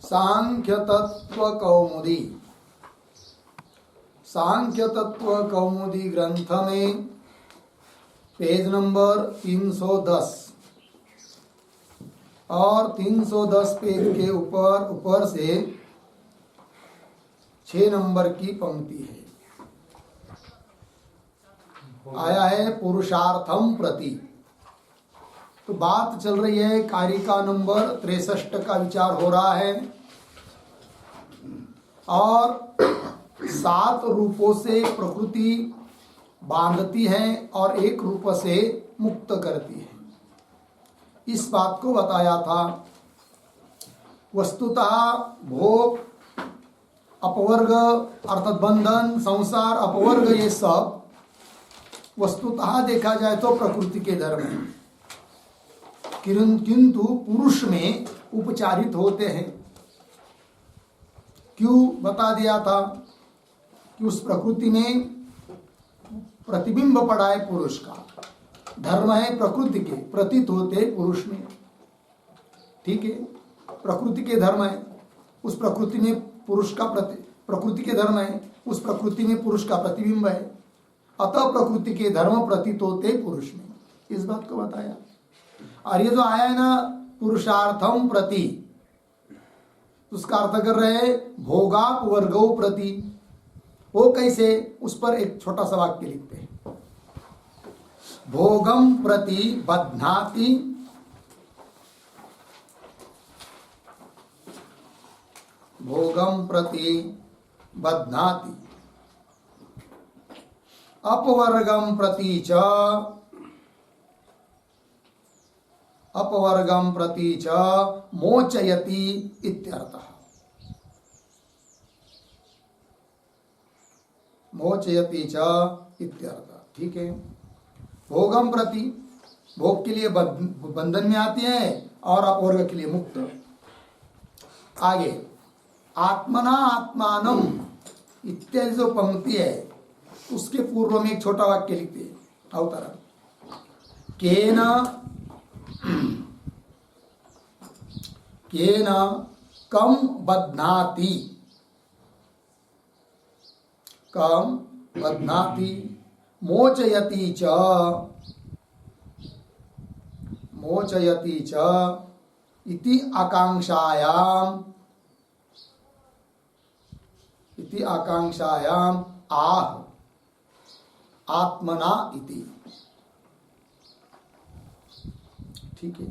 सांख्य तत्व कौमुदी। सांख्य तत्व कौमुदी ग्रंथ में पेज नंबर 310 और 310 पेज के ऊपर से 6 नंबर की पंक्ति है। आया है पुरुषार्थम प्रति। तो बात चल रही है कारिका नंबर 63 का विचार हो रहा है और 7 रूपों से प्रकृति बांधती है और एक रूप से मुक्त करती है। इस बात को बताया था। वस्तुतः भोग, अपवर्ग अर्थात बंधन, संसार, अपवर्ग, ये सब वस्तुतः देखा जाए तो प्रकृति के धर्म है, किंतु पुरुष में उपचारित होते हैं। क्यों बता दिया था कि उस प्रकृति में प्रतिबिंब पड़ा है पुरुष का। धर्म है प्रकृति के, प्रतीत होते पुरुष में। ठीक है, प्रकृति के धर्म है, उस प्रकृति में पुरुष का प्रकृति के धर्म है, उस प्रकृति में पुरुष का प्रतिबिंब है। अतः प्रकृति के धर्म प्रतीत होते पुरुष में। इस बात को बताया। और ये जो आया है ना पुरुषार्थम प्रति, उसका अर्थ कर रहे हैं भोगापवर्गो प्रति। वो कैसे, उस पर एक छोटा सा वाक्य लिखते हैं। भोगम प्रति बध्नाति भोगम प्रति बध्नाति अपवर्गम प्रति च अपवर्गम प्रति च मोचयति इत्यर्थः। मोचयति च इत्यर्थः। ठीक है, भोगम प्रति, भोग के लिए बंधन में आती है और अपवर्ग के लिए मुक्त। आगे आत्मना आत्मानम इत्यादि जो पंक्ति है उसके पूर्व में एक छोटा वाक्य लिखते हैं। अवतरण केन कम बध्नाति मोचयति च इति आकांक्षायाम आह आत्मना इति। ठीक है,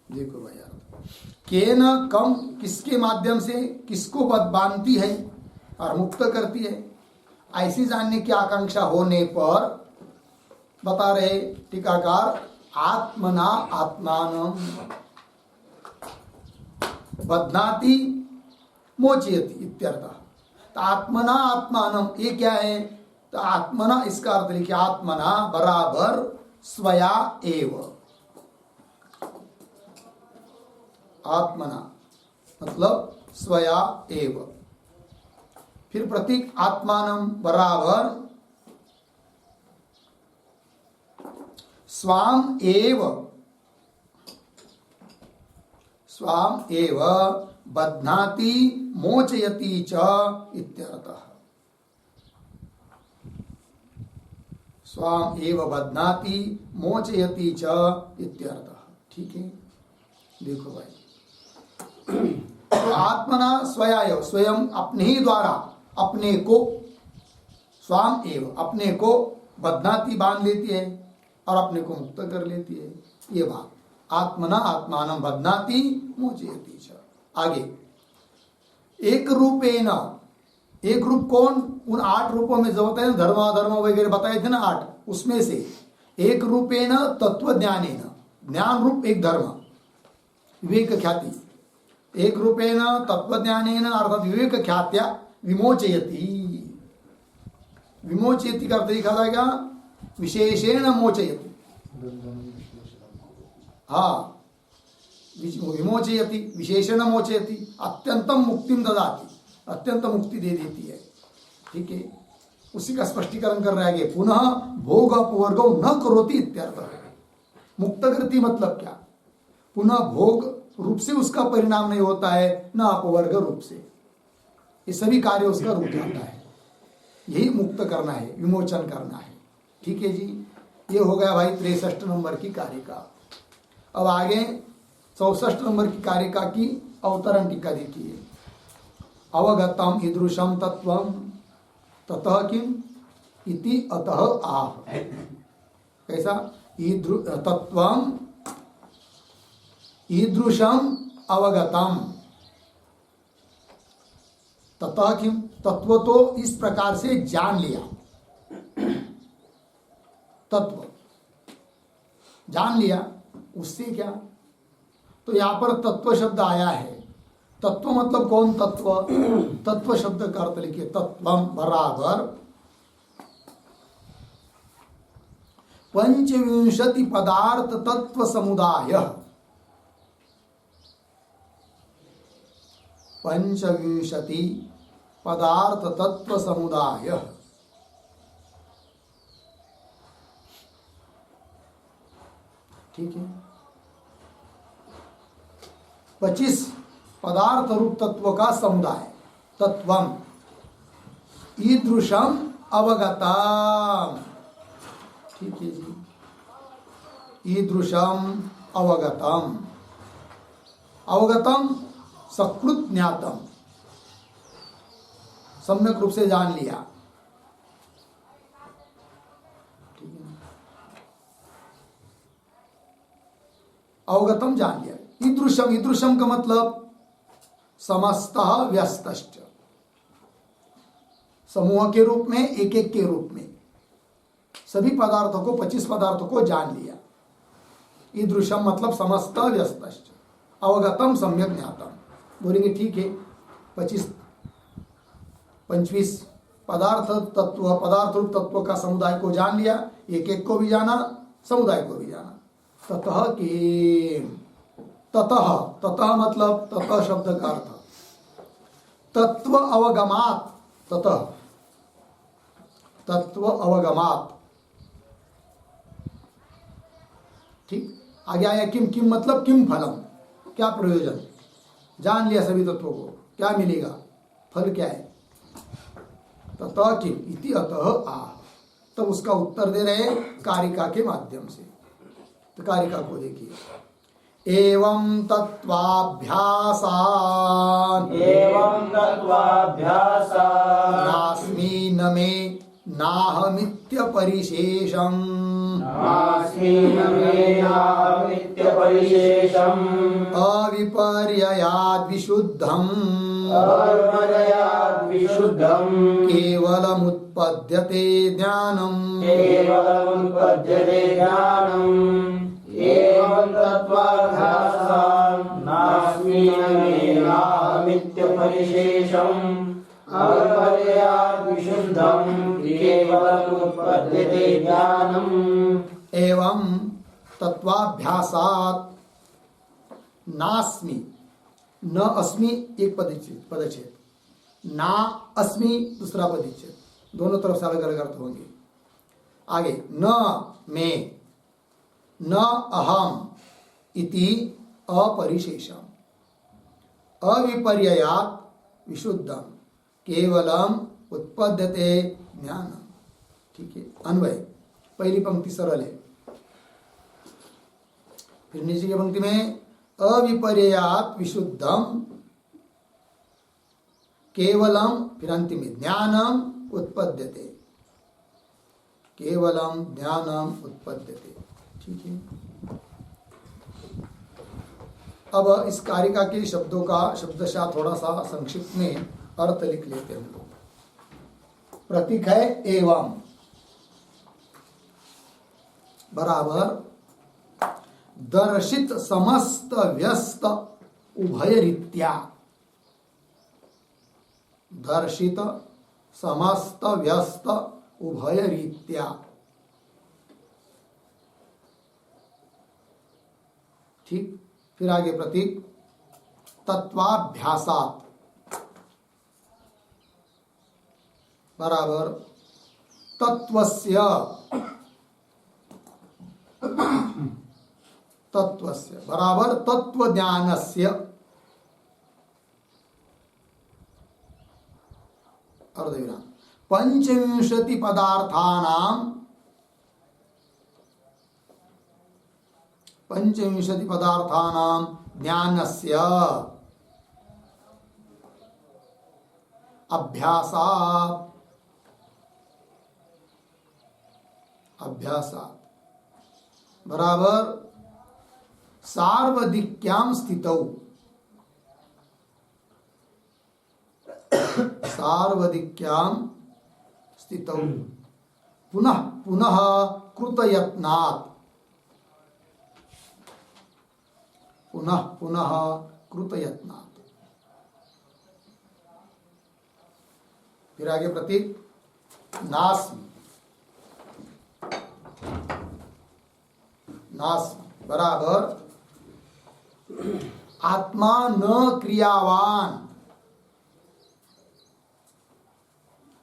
देखो भाई यार, केन कम किसके माध्यम से किसको बांधती है और मुक्त करती है, ऐसी जानने की आकांक्षा होने पर बता रहे टीकाकार आत्मना आत्मानं बध्नाति मोचयति इत्यर्थः। तो आत्मना आत्मानं ये क्या है, तो आत्मना इसका अर्थ लिखिए आत्मना बराबर स्वया एव। आत्मना मतलब स्वया एव। फिर प्रतीक आत्मानं बराबर स्वाम एव बध्नाति मोचयति च इत्यर्थः। स्वाम एव बध्नाति मोचयति च इत्यर्थः। ठीक है, देखो भाई, आत्मना स्वया, स्वयं अपने ही द्वारा अपने को, स्वाम एव अपने को बध्नाति बांध लेती है और अपने को मुक्त कर लेती है। ये बात आत्मना आत्मानं बध्नाति मोचयति च। आगे एक रूपेण, एक रूप कौन, उन 8 रूपों में जो होता है धर्म अधर्म वगैरह बताए थे ना 8, उसमें से एक रूपेण तत्व ज्ञानेन, ज्ञान रूप एक धर्म, विवेक ख्याति, एक रूपेण तत्वज्ञानेन अर्थात विवेक ख्यात्या विमोचयति। विमोचयति का अर्थ लिखा जाएगा विशेषेण मोचयति। हाँ, विमोचयति विशेषेण मोचयति, अत्यंतम मुक्तिम ददाति, अत्यंत मुक्ति दे देती है। ठीक है, उसी का स्पष्टीकरण कर रहा है। पुनः भोग अपवर्गो न करोति इत्यर्थ। मुक्त करती मतलब क्या, पुनः भोग रूप से उसका परिणाम नहीं होता है, न अपवर्ग रूप से। ये सभी कार्य उसका रुक जाता है। यही मुक्त करना है, विमोचन करना है। ठीक है जी, ये हो गया भाई 63 नंबर की कारिका। अब आगे 64 नंबर की कारिका की अवतरण टीका देखिए। अवगतम ईदृशम तत्वम ततः किम इति अतः आह। कैसा? तत्वम ईदृशम अवगतम ततः किम, तत्व तो इस प्रकार से जान लिया। तत्व जान लिया, उससे क्या? तो यहां पर तत्व शब्द आया है। तत्व मतलब कौन तत्व? तत्व शब्द का अर्थ लिखिए, तत्वम बराबर 25 पदार्थ तत्व समुदाय। 25 पदार्थ तत्व समुदाय। ठीक है, 25 पदार्थ रूप तत्व का समुदाय। तत्वम ईदृशम अवगतम। ठीक है जी, ईदृशम अवगतम। अवगतम सकृत ज्ञातम, सम्यक रूप से जान लिया। ठीक है, अवगतम जान लिया। ईदृशम, ईदृशम का मतलब समस्त व्यस्तश्च, समूह के रूप में, एक एक के रूप में सभी पदार्थों को, 25 पदार्थों को जान लिया। ईदृशम मतलब समस्त व्यस्तश्च, अवगतम सम्यक ज्ञातम। बोलेंगे ठीक है, 25 पदार्थ तत्व, पदार्थ रूप तत्व का समुदाय को जान लिया, एक एक को भी जाना, समुदाय को भी जाना। ततः के, ततः, ततः मतलब ततः शब्द का अर्थ तत्व अवगमात। ततः तत्व अवगमात। ठीक, आगे आया किम। किम मतलब किम फलम, क्या प्रयोजन? जान लिया सभी तत्वों को, क्या मिलेगा, फल क्या है? ततः किम इति अतः आह। तब उसका उत्तर दे रहे कारिका के माध्यम से। तो कारिका को देखिए। एवं तत्वाभ्यासान् नास्मि न मे नाहमित्यपरिशेषम् अविपर्ययाद् विशुद्धम् केवलमुत्पद्यते ज्ञानम्। एवं तत्वाभ्यासान् नास्मि न मे नाहमित्यपरिशेषम् अविपर्ययाद् विशुद्धम् केवलमुत्पद्यते ज्ञानम्। एवं तत्वाभ्यासात् नास्मि, न अस्मि एक पदच्छेद, ना अस्मि दूसरा पदच्छेद, दोनों तरफ से अलग अलग अर्थ होंगे। आगे न मैं, न अहम इति अपरिशेषम अविपर्ययात् विशुद्धम केवलम उत्पद्यते ज्ञानम। ठीक है, अन्वय। पहली पंक्ति सरल है, फिर नीचे की पंक्ति में अविपर्ययात् विशुद्धम केवलम, फिर अंतिम में ज्ञानम उत्पद्यते, केवलम ज्ञानम उत्पद्यते। ठीक है, अब इस कारिका के शब्दों का शब्दशः थोड़ा सा संक्षिप्त में अर्थ लिख लेते हैं हम लोग। प्रतीक है एवं बराबर दर्शित समस्त व्यस्त उभय रीत्या। दर्शित समस्त व्यस्त उभय रीत्या। ठीक, फिर आगे प्रतीक तत्वाभ्यासात् बराबर तत्वस्य तत्वस्य बराबर तत्व ज्ञानस्य अर्धविराम पंचविंशति पदार्थानां ज्ञानस्य अभ्यासात् बराबर सार्वधिक्यां स्थितौ पुनः पुनः कृतयत्नात् फिर आगे प्रतीक नास्मि बराबर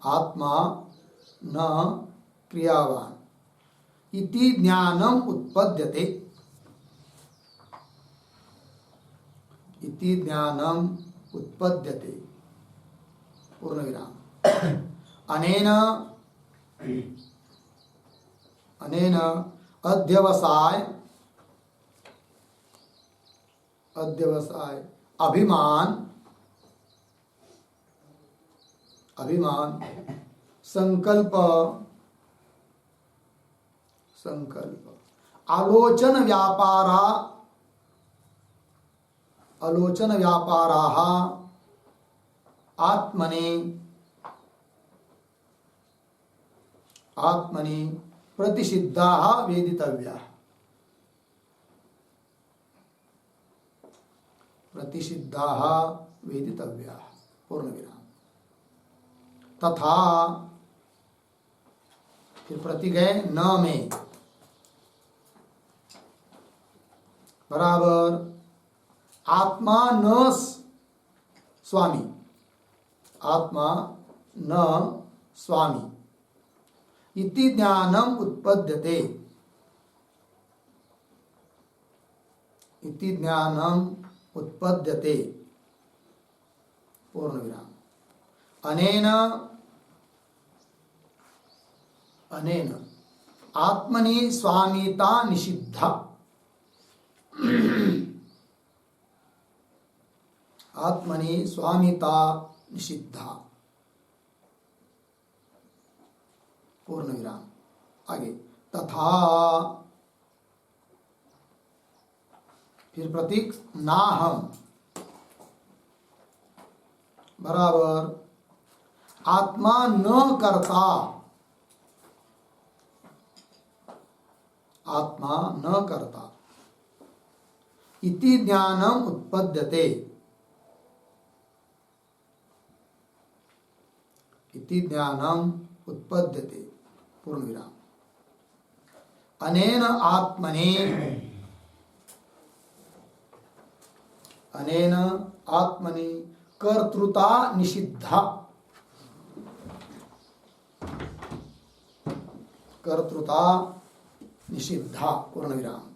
आत्मा न क्रियावान इति ज्ञानम उत्पद्यते पूर्ण विराम अनेन अध्यवसाय अभिमान संकल्प आलोचन व्यापाराः आत्मनि प्रतिषिद्धाः वेदितव्याः पूर्ण विराम तथा फिर प्रतीक है न में बराबर आत्मा न स्वामी इति ज्ञानम उत्पद्यते पूर्ण विराम अनेन आत्मनि स्वामिता निषिद्धा पूर्ण विराम आगे तथा फिर प्रतीक नाहम बराबर आत्मा न करता इति ज्ञानम उत्पद्यते पूर्ण विराम अनेन आत्मनि कर्तृता निषिद्धा पूर्ण विराम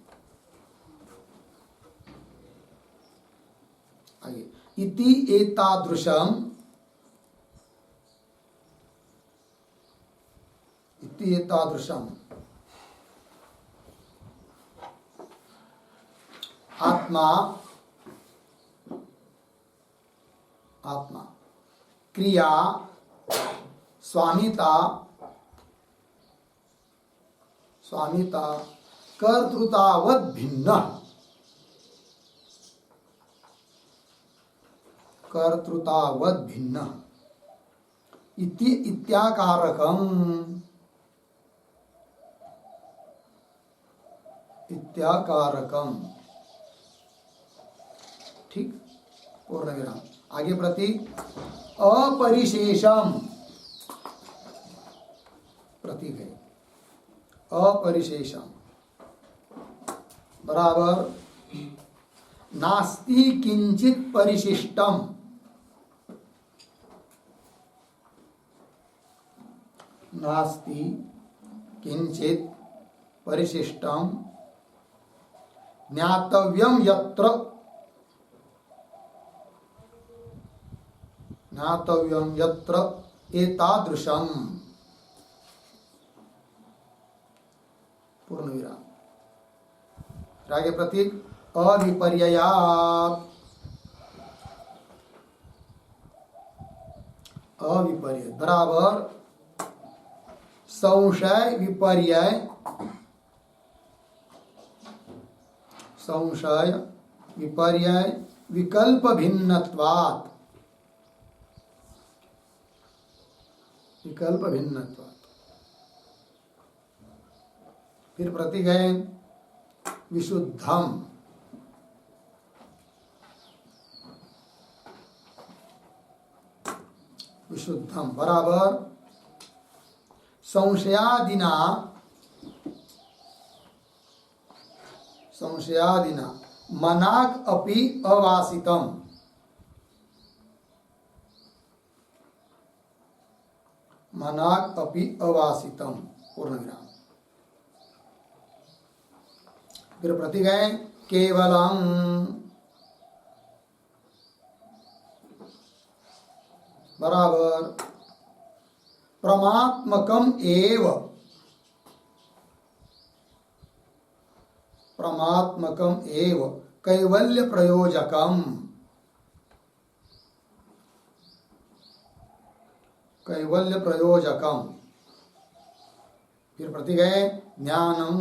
आगे इति एतादृशम आत्मा क्रिया स्वामिता कर्तृतावद भिन्न इति इत्याकारकम ठीक पूर्ण विराम आगे प्रतीक अपरिशेषम प्रतीक है अपरिशेषम बराबर नास्ति किंचित परिशिष्टम ज्ञातव्यम यत्र, ज्ञातव्यम यत्र एतादृशम, पूर्ण विराम। आगे प्रतीक अविपर्ययात्, अविपर्य बराबर संशय विपर्य, संशय विपर्य विकल्प भिन्नत्वात्, विकल्प भिन्नत्वात्। फिर प्रतीक है विशुद्धम, विशुद्धम बराबर संशयादिना, संशयादिना मनाक अपि अवासितम, मनाक अपि अवासितम, पूर्ण विराम। फिर प्रतीक है केवलम, बराबर प्रमात्मकम एव, प्रमात्मकम एव कैवल्य प्रयोजकम, कैवल्य प्रयोजकम। फिर प्रतीक है ज्ञानम,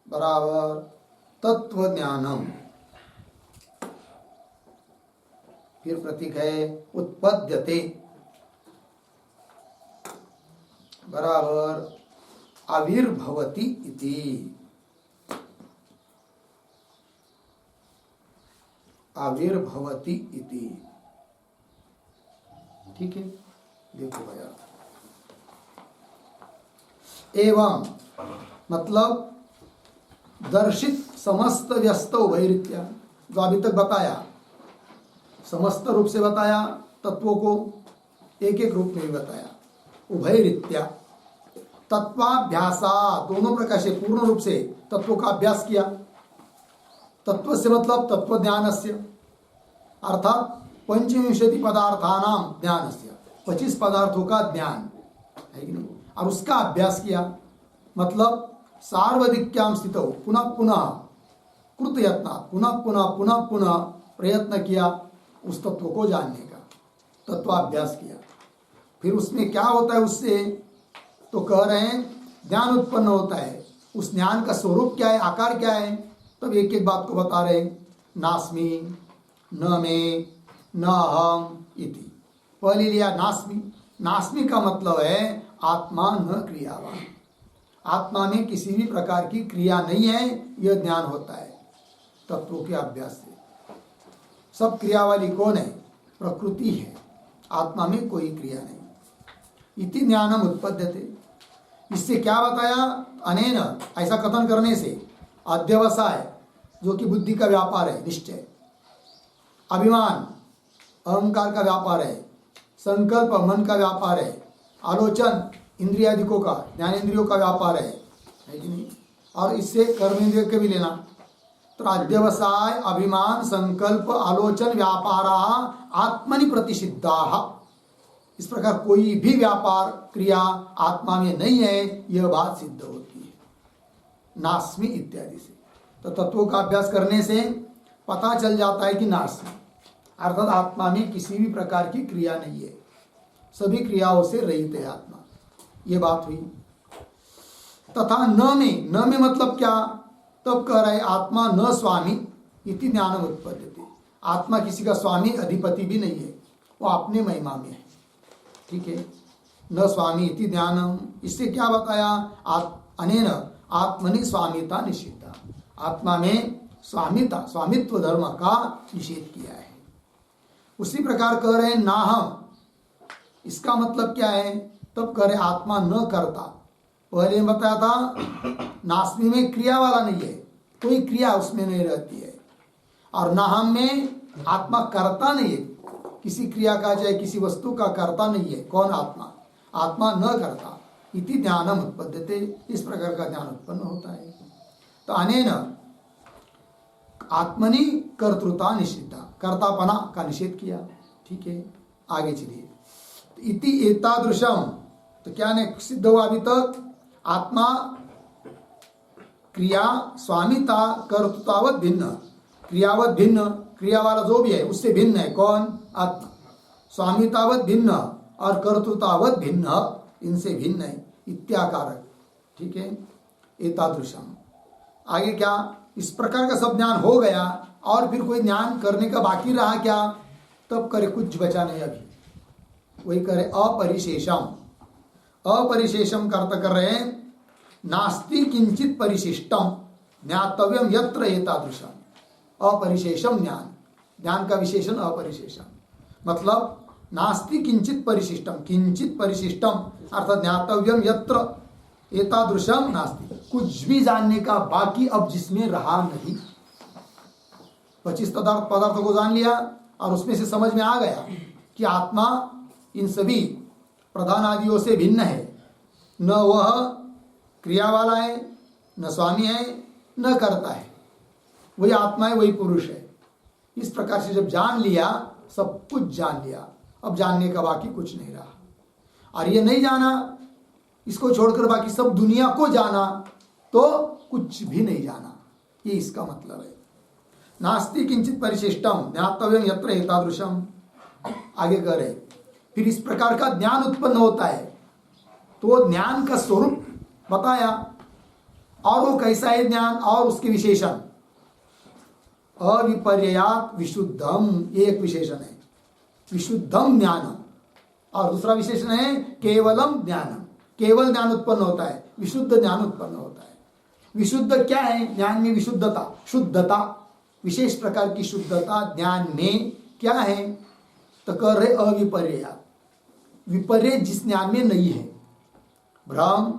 बराबर तत्व ज्ञानम। फिर प्रतीक है उत्पद्यते, बराबर आविर्भवति इति, आविर्भवति इति। ठीक है, देखो भैया। एवं मतलब दर्शित समस्त व्यस्त उभयरीत्या, जो अभी तक बताया, समस्त रूप से बताया, तत्वों को एक एक रूप में भी बताया, उभयरीत्या तत्वाभ्यासा, दोनों प्रकार से पूर्ण रूप से तत्वों का अभ्यास किया। तत्व से मतलब तत्व ज्ञानस्य, अर्थात पंचविंशति पदार्थानाम ज्ञानस्य, 25 पदार्थों का ज्ञान है कि नहीं, और उसका अभ्यास किया। मतलब सार्वधिक्याम स्थितौ पुनः पुनः कृत यत्न, पुनः पुनः पुनः पुनः प्रयत्न किया उस तत्व को जानने का, तत्वाभ्यास किया। फिर उसमें क्या होता है, उससे तो कह रहे हैं ज्ञान उत्पन्न होता है। उस ज्ञान का स्वरूप क्या है, आकार क्या है, तब एक एक बात को बता रहे। नास्मि, न मे, न अहम इति। पहले लिया नास्मि, नास्मि का मतलब है आत्मा न क्रियावान, आत्मा में किसी भी प्रकार की क्रिया नहीं है, यह ज्ञान होता है तत्वों के अभ्यास से। सब क्रिया वाली कौन है, प्रकृति है, आत्मा में कोई क्रिया नहीं। इति ज्ञानम उत्पद्यते, इससे क्या बताया, अनेन ऐसा कथन करने से अध्यवसाय जो कि बुद्धि का व्यापार है, निश्चय, अभिमान अहंकार का व्यापार है, संकल्प मन का व्यापार है, आलोचन इंद्रियादिकों का, ज्ञानेंद्रियों का व्यापार है कि नहीं, और इससे कर्मेंद्रिय के भी लेना। तो अध्यवसाय अभिमान संकल्प आलोचन व्यापारा आत्मनि प्रतिषिद्धा, इस प्रकार कोई भी व्यापार क्रिया आत्मा में नहीं है, यह बात सिद्ध होती है नास्मि इत्यादि से। तो तत्वों का अभ्यास करने से पता चल जाता है कि नास्मि अर्थात आत्मा में किसी भी प्रकार की क्रिया नहीं है, सभी क्रियाओं से रहित है आत्मा, ये बात हुई। तथा न में मतलब क्या, तब कह रहे आत्मा न स्वामी इति ज्ञानम उत्पद्यते, आत्मा किसी का स्वामी अधिपति भी नहीं है, वो अपने महिमा में है। ठीक है, न स्वामी इति ज्ञानम, इससे क्या बताया, अनेन आत्मनि स्वामिता निषिद्धा, आत्मा में स्वामिता स्वामित्व धर्म का निषेध किया है। उसी प्रकार कह रहे नाहम, इसका मतलब क्या है, तब कह रहे आत्मा न करता। पहले बताया था नास्मि में क्रिया वाला नहीं है, कोई क्रिया उसमें नहीं रहती है, और नाहम में आत्मा करता नहीं है, किसी क्रिया का चाहे किसी वस्तु का करता नहीं है। कौन, आत्मा, आत्मा न करता। इति ज्ञानम उत्पद्यते, इस प्रकार का ज्ञान उत्पन्न होता है। तो अनेन आत्मनि कर्तृता निषिद्धा, कर्तापना का निषेध किया। ठीक है, आगे चलिए। इति एतादृशम, तो क्या ने सिद्ध हुआ अभी तक? आत्मा क्रिया स्वामिता कर्तृतावत भिन्न, क्रियावत भिन्न, क्रिया वाला जो भी है उससे भिन्न है। कौन? आत्मा। स्वामितावत भिन्न और कर्तृतावत भिन्न, इनसे भिन्न है, इत्याकारक। ठीक है, एतादृशम। आगे क्या? इस प्रकार का सब ज्ञान हो गया और फिर कोई ज्ञान करने का बाकी रहा क्या? तब करे, कुछ बचा नहीं अभी, वही करे अपरिशेषम। अपरिशेषम का अर्थ कर रहे हैं नास्ति किंचित परिशिष्टम ज्ञातव्यम यत्र एतादृशम। अपरिशेषम ज्ञान, ज्ञान का विशेषण अपरिशेषम, मतलब नास्ति किंचित परिशिष्टम, किंचित परिशिष्टम अर्थात ज्ञातव्यम यत्र एतादृशम नास्ति, कुछ भी जानने का बाकी अब जिसमें रहा नहीं। 25 पदार्थों को जान लिया और उसमें से समझ में आ गया कि आत्मा इन सभी प्रधान आदियों से भिन्न है, न वह क्रिया वाला है, न स्वामी है, न करता है, वही आत्मा है, वही पुरुष है। इस प्रकार से जब जान लिया, सब कुछ जान लिया, अब जानने का बाकी कुछ नहीं रहा। और ये नहीं जाना, इसको छोड़कर बाकी सब दुनिया को जाना, तो कुछ भी नहीं जाना, ये इसका मतलब है। नास्ति किंचित परिशिष्टम ज्ञातव्यम यत्र एतादृशम। आगे कह रहे, फिर इस प्रकार का ज्ञान उत्पन्न होता है, तो ज्ञान का स्वरूप बताया, और वो कैसा है ज्ञान और उसके विशेषण। अविपर्यात विशुद्धम, ये एक विशेषण है, विशुद्धम ज्ञानम। और दूसरा विशेषण है केवलम ज्ञानम, केवल ज्ञान उत्पन्न होता है, विशुद्ध ज्ञान उत्पन्न होता है। विशुद्ध क्या है? ज्ञान में विशुद्धता, शुद्धता, विशेष प्रकार की शुद्धता ज्ञान में क्या है? तो कर रहे अविपर्य, विपर्य जिस ज्ञान में नहीं है, भ्रम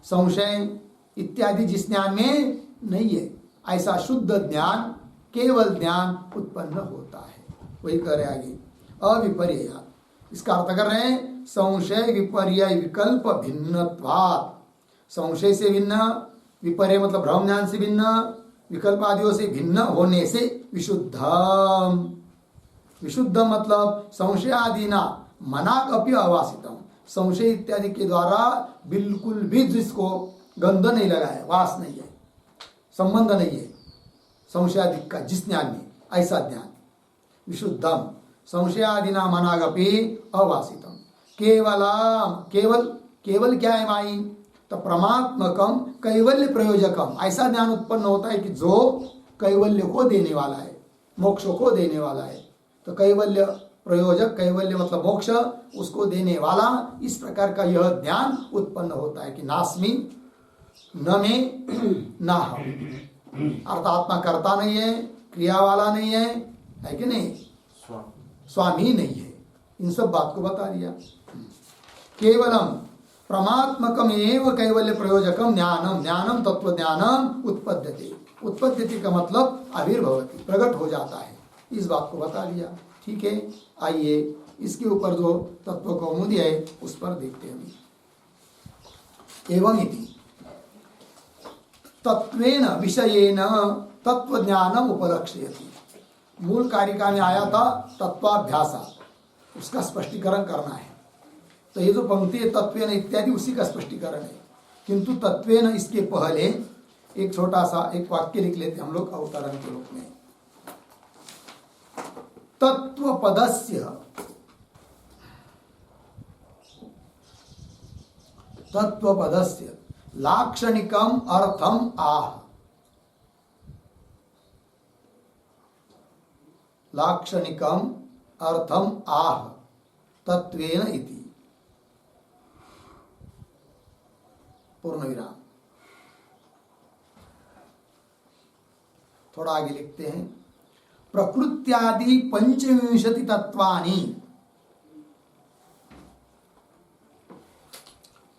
संशय इत्यादि जिस ज्ञान में नहीं है, ऐसा शुद्ध ज्ञान, केवल ज्ञान उत्पन्न होता है, वही कह रहे आगे अविपर्य। इसका अर्थ कर रहे हैं संशय विपर्य विकल्प भिन्नत्वात्, संशय से भिन्न, विपर्य मतलब भ्रम ज्ञान से भिन्न, विकल्प आदियों से भिन्न होने से विशुद्धम। विशुद्ध मतलब संशय आदि ना मनाक अपि अवासितम, संशय इत्यादि के द्वारा बिल्कुल भी जिसको गंध नहीं लगा है, वास नहीं है, संबंध नहीं है संशय आदि का जिस ज्ञान में, ऐसा ज्ञान विशुद्धम। संशयादिना मनागपि अवासितम, केवलम, केवल, केवल क्या है माई? तो परमात्मकम कैवल्य प्रयोजकम, ऐसा ज्ञान उत्पन्न होता है कि जो कैवल्य को देने वाला है, मोक्ष को देने वाला है। तो कैवल्य प्रयोजक, कैवल्य मतलब मोक्ष, उसको देने वाला, इस प्रकार का यह ज्ञान उत्पन्न होता है कि नास्मि, न में, न हम। अर्थात आत्मा करता नहीं है, क्रिया वाला नहीं है कि नहीं, स्वामी नहीं है, इन सब बात को बता दिया। केवलम परमात्मकम एव कैवल्य प्रयोजकम ज्ञानम, ज्ञानम तत्व ज्ञानम उत्पद्यते, उत्पद्यते का मतलब आविर्भवति, प्रकट हो जाता है, इस बात को बता दिया। ठीक है, आइए इसके ऊपर जो तत्व कौमुदी है उस पर देखते हैं। एवं इति तत्वेन विषयेन तत्व ज्ञानम उपलक्ष्यति, मूल कारिका में आया था तत्वाभ्यासा, उसका स्पष्टीकरण करना है। तो ये जो पंक्ति है तत्वेन इत्यादि उसी का स्पष्टीकरण है, किंतु तत्वेन इसके पहले एक छोटा सा एक वाक्य लिख लेते हम लोग अवतरण के रूप में। तत्वपदस्य, तत्वपदस्य लाक्षणिकम अर्थम आह, लाक्षणिकम अर्थम आह तत्वेन इति, पूर्ण विराम। थोड़ा आगे लिखते हैं, प्रकृत्यादि पंचविंशति तत्वानि,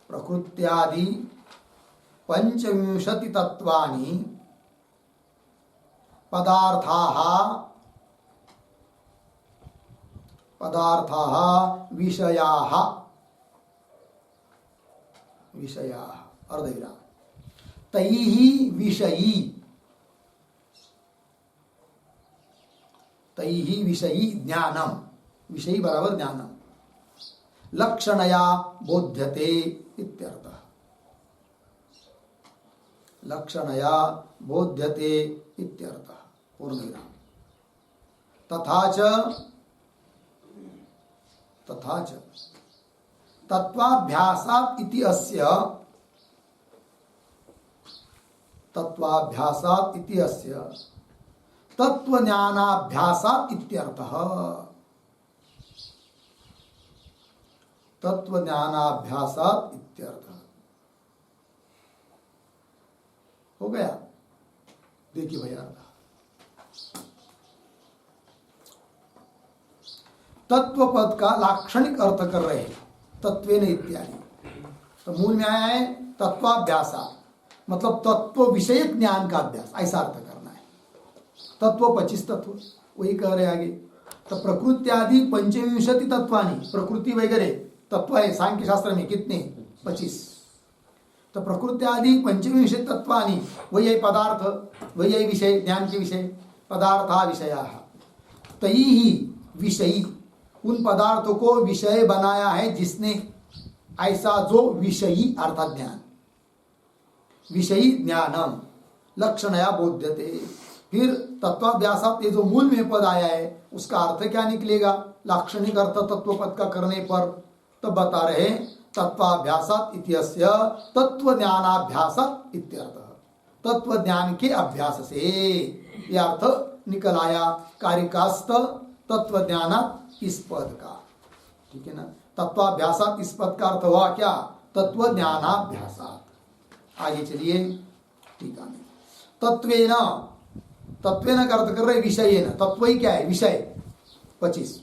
प्रकृत्यादि पंचविंशति तत्वानि पदार्थाः, पदार्थाः विषयाः, विषया अर्धविराम तैहि विषयी ज्ञानम विषयी बराबर ज्ञानम लक्षणया बोध्यते इत्यर्थः लक्षणया बोध्यते इत्यर्थः पूर्णविराम तथा च तत्वाभ्यासात् इति अस्य तत्वज्ञानाभ्यासात् इत्यर्थः तत्वज्ञानाभ्यासात् इत्यर्थः हो गया। देखिए भैया तत्व पद का लाक्षणिक अर्थ कर रहे हैं तत्वेन इत्यादि। तो मूल में आया है तत्वाभ्यासा मतलब तत्व विषयक ज्ञान का अभ्यास, ऐसा अर्थ करना है। तत्व 25 तत्व वही कह रहे आगे। तो प्रकृत्यादि 25 तत्वानी प्रकृति वगैरह तत्व है सांख्य शास्त्र में कितने 25। तो प्रकृत्यादि 25 तत्वानी वही है पदार्थ, वही है विषय, ज्ञान के विषय पदार्था विषया। तई ही विषयी उन पदार्थों को विषय बनाया है जिसने, ऐसा जो विषयी अर्थात ज्ञान विषयी ज्ञानम लक्षणया बोध्यते। फिर तत्वाभ्यासात ये जो मूल में पद आया है उसका अर्थ क्या निकलेगा लाक्षणिक अर्थ तत्व पद का करने पर। तब बता रहे तत्वाभ्यासात इत्यस्य तत्व ज्ञानाभ्यासात इत्यर्थः तत्व ज्ञान के अभ्यास से यह अर्थ निकल आया कारिकास्त तत्व ज्ञानात इस पद का। ठीक है ना। तत्वाभ्यासात इस पद का अर्थ हुआ क्या तत्व ज्ञानाभ्यासात। आगे चलिए टीका में तत्वेन का अर्थ कर रहे विषयेन। तत्व ही क्या है विषय 25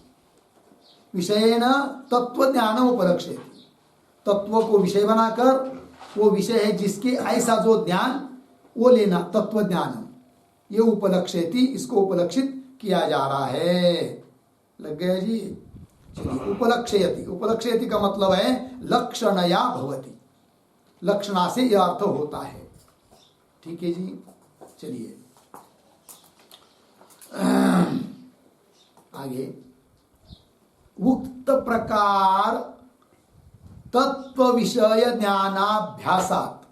विषयेन तत्व ज्ञान उपलक्ष्यति। तत्व को विषय बनाकर वो विषय है जिसके ऐसा जो ज्ञान वो लेना तत्व ज्ञान ये उपलक्ष्यति इसको उपलक्षित किया जा रहा है। लग गया जी। चलिए उपलक्ष्यति का मतलब है लक्षणया भवति, लक्षणा से यह अर्थ होता है। ठीक है जी। चलिए आगे उक्त प्रकार तत्व विषय ज्ञानाभ्यासात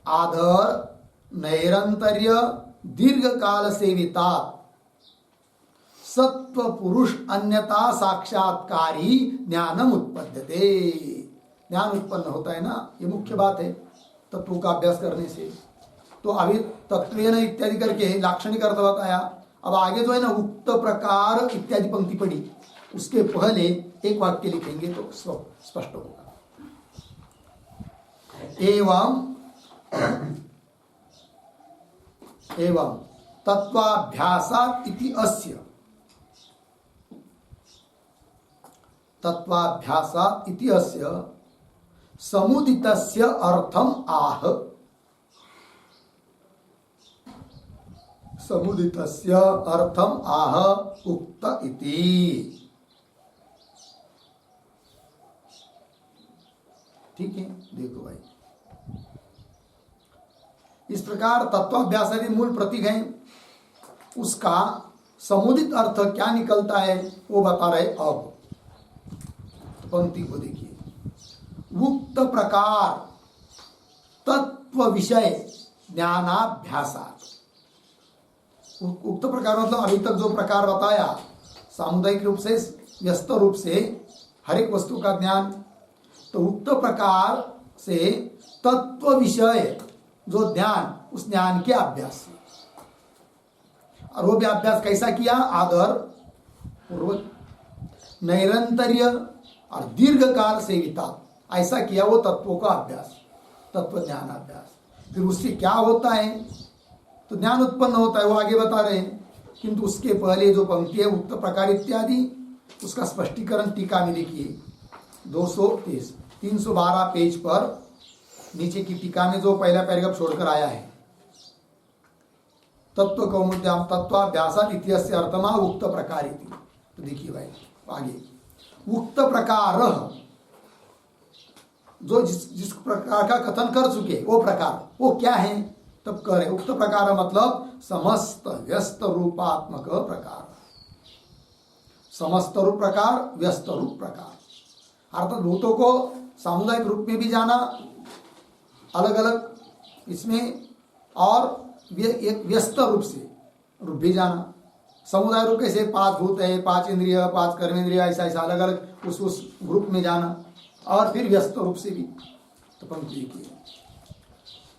आधर नैरंतर्य दीर्घ काल सेवितात सत्व पुरुष अन्यता साक्षात्कारी ज्ञानम उत्पद्यते। ज्ञान उत्पन्न होता है ना, ये मुख्य बात है तत्वों का अभ्यास करने से। तो अभी तत्वेन इत्यादि करके लाक्षणिक अर्थ बताया। अब आगे जो है ना उक्त प्रकार इत्यादि पंक्ति पढ़ी उसके पहले एक वाक्य लिखेंगे तो स्पष्ट होगा। एवं तत्वाभ्यासात् इति अस्य तत्वाभ्यासात् इति अस्य समुदितस्य अर्थम आह। समुदितस्य अर्थम आह उक्त इति। ठीक है। देखो भाई इस प्रकार तत्वाभ्यास यदि मूल प्रतीक है उसका समुदित अर्थ क्या निकलता है वो बता रहे। अब पंक्ति को देखिए उक्त प्रकार तत्व विषय ज्ञानाभ्यासात्। उक्त प्रकार मतलब अभी तक जो प्रकार बताया सामुदायिक रूप से व्यस्त रूप से हर एक वस्तु का ज्ञान। तो उक्त प्रकार से तत्व विषय जो ज्ञान उस ज्ञान के अभ्यास से। और वो भी अभ्यास कैसा किया आदर पूर्वक नैरंतर्य और दीर्घ काल सेविता ऐसा किया वो तत्वों का अभ्यास तत्व ज्ञान अभ्यास। फिर उससे क्या होता है तो ज्ञान उत्पन्न होता है वो आगे बता रहे हैं। किंतु उसके पहले जो पंक्ति है उक्त प्रकार इत्यादि उसका स्पष्टीकरण टीका में देखिए 312 पेज पर नीचे की टीका में जो पहला पैराग्राफ छोड़कर आया है तत्व कौमुद्याम तत्वाभ्यासात् इत्यस्य अर्थमा उक्त प्रकार इति। तो देखिए भाई आगे उक्त प्रकार जो जिस प्रकार का कथन कर चुके वो प्रकार वो क्या है, तब कह रहे उक्त प्रकार मतलब समस्त व्यस्त रूपात्मक प्रकार, समस्त रूप प्रकार, व्यस्त रूप प्रकार, अर्थात भूतों को सामुदायिक रूप में भी जाना अलग अलग इसमें, और एक व्यस्त रूप से रूप भी जाना। समुदाय रूप कैसे 5 भूत है, 5 इंद्रिय, 5 कर्मेंद्रिय, ऐसा ऐसा अलग अलग उस ग्रुप में जाना, और फिर व्यस्त रूप से भी। तो पंक्ति की